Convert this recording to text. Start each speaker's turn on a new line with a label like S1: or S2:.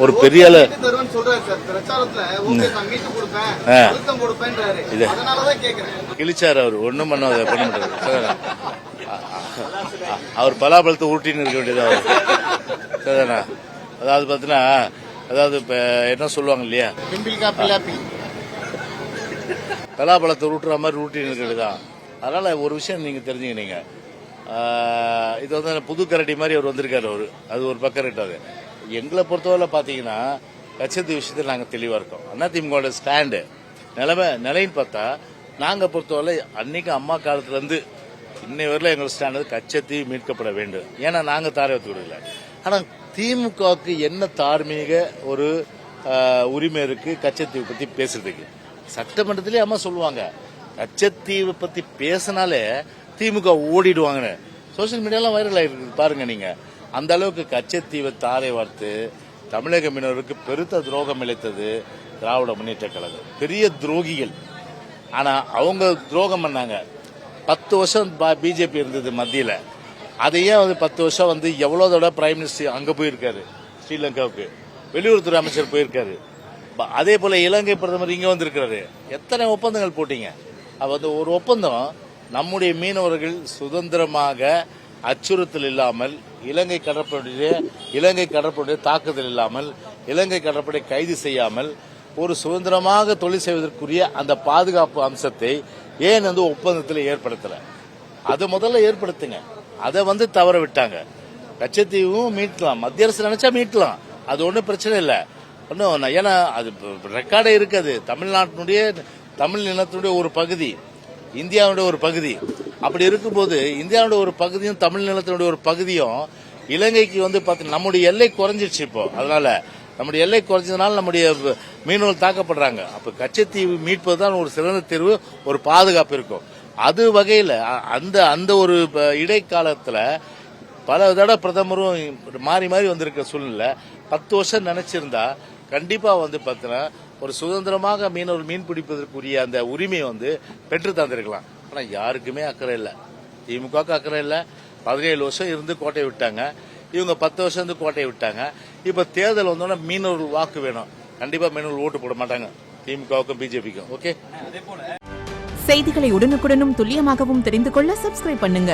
S1: ஒரு பெரிய கிழிச்சாரு அவர் ஒன்னும் பண்ண மாட்டாரு. அவர் பலாபலத்தை ஊட்டின்னு இருக்க வேண்டியது சரிதானா? அதாவது பாத்தீங்கன்னா அதாவது இப்ப என்ன சொல்லுவாங்க இல்லையா, பலாபலத்தை ஊட்டுற மாதிரி ஊட்டின்னு இருக்க வேண்டியதான். அதனால ஒரு விஷயம் நீங்க தெரிஞ்சுக்கினீங்க, இது வந்து புது கரடி மாதிரி அவர் வந்திருக்காரு. அவரு அது ஒரு பக்கம் இருக்காது. எங்களை பொறுத்தவரை பாத்தீங்கன்னா கட்சித்து விஷயத்தில் நாங்கள் தெளிவா இருக்கோம். அதிமுக ஸ்டாண்டு நிலைன்னு பார்த்தா நாங்க பொறுத்தவரை அன்னைக்கு அம்மா காலத்துல இருந்து இன்னை வரல எங்கள் ஸ்டாண்டு கச்சத்தீவு மீட்கப்பட வேண்டும். ஏன்னா நாங்க தாரவத்து விடல. ஆனா திமுகவுக்கு என்ன தார்மீக ஒரு உரிமை இருக்கு கச்சத்தீவு பத்தி பேசுறதுக்கு? சட்டமன்றத்திலே அம்மா சொல்லுவாங்க, கச்சத்தீவை பத்தி பேசினாலே திமுக ஓடிடுவாங்கன்னு. சோசியல் மீடியாலாம் வைரல் ஆயிருக்கு பாருங்க நீங்க. அந்த அளவுக்கு கச்சத்தீவை தாரை வார்த்து தமிழக மீனவருக்கு பெருத்த துரோகம் இழைத்தது திராவிட முன்னேற்ற கழகம். பெரிய துரோகிகள். ஆனா அவங்க துரோகம் பண்ணாங்க. 10 வருஷம் பிஜேபி இருந்தது மத்தியில. அதையே 10 வருஷம் எவ்வளவு தடவை பிரைம் மினிஸ்டர் அங்க போயிருக்காரு, ஸ்ரீலங்காவுக்கு வெளியுறவுத்துறை அமைச்சர் போயிருக்காரு. அதே போல இலங்கை பிரதமர் இங்க வந்திருக்கிறாரு. எத்தனை ஒப்பந்தங்கள் போட்டீங்க? ஒரு ஒப்பந்தம் நம்முடைய மீனவர்கள் சுதந்திரமாக அச்சுறுத்தல் இல்லாமல், இலங்கை கடற்படையுடைய தாக்குதல் இல்லாமல், இலங்கை கடற்படை கைது செய்யாமல் ஒரு சுதந்திரமாக தொழில் செய்வதற்குரிய அந்த பாதுகாப்பு அம்சத்தை ஏன் ஒப்பந்தத்தில் ஏற்படுத்தல? அதை முதல்ல ஏற்படுத்துங்க. அதை தவற விட்டாங்க. கச்சத்தீவும் மீட்கலாம், மத்திய அரசு நினைச்சா மீட்கலாம், அது ஒன்றும் பிரச்சனை இல்லை. ஒன்றும் ஏன்னா அது ரெக்கார்டே இருக்காது. தமிழ் நிலத்தினுடைய ஒரு பகுதி, இந்தியாவுடைய ஒரு பகுதி. அப்படி இருக்கும்போது இந்தியாவுடைய ஒரு பகுதியும் தமிழ் நிலத்தினுடைய ஒரு பகுதியும் இலங்கைக்கு நம்முடைய எல்லை குறைஞ்சிருச்சு இப்போ. அதனால நம்முடைய எல்லை குறைஞ்சதுனால நம்முடைய மீனவர்கள் தாக்கப்படுறாங்க. அப்ப கச்சத்தீவு மீட்பதுதான் ஒரு சிறந்த தீர்வு, ஒரு பாதுகாப்பு இருக்கும். அது வகையில அந்த ஒரு இடைக்காலத்துல பல தடவை பிரதமரும் மாறி மாறி வந்திருக்க சூழ்நிலை 10 வருஷம் நினைச்சிருந்தா கண்டிப்பா பாத்தீங்கன்னா ஒரு சுதந்திரமாக மீனவர்கள் மீன் பிடிப்பதற்குரிய அந்த உரிமையை பெற்று தந்திருக்கலாம். ஆனா யாருக்குமே அக்கறை இல்லை. திமுகவுக்கு அக்கறை இல்லை. 17 வருஷம் இருந்து கோட்டையை விட்டாங்க. இவங்க 10 வருஷம் இருந்து கோட்டையை விட்டாங்க. இப்ப தேர்தல் வந்தோன்னா மீனவர்கள் வாக்கு வேணும். கண்டிப்பா மீனவர்கள் ஓட்டு போட மாட்டாங்க திமுகவுக்கும் பிஜேபிக்கும். ஓகே,
S2: செய்திகளை உடனுக்குடனும் துல்லியமாகவும் தெரிந்து கொள்ள சப்ஸ்கிரைப் பண்ணுங்க.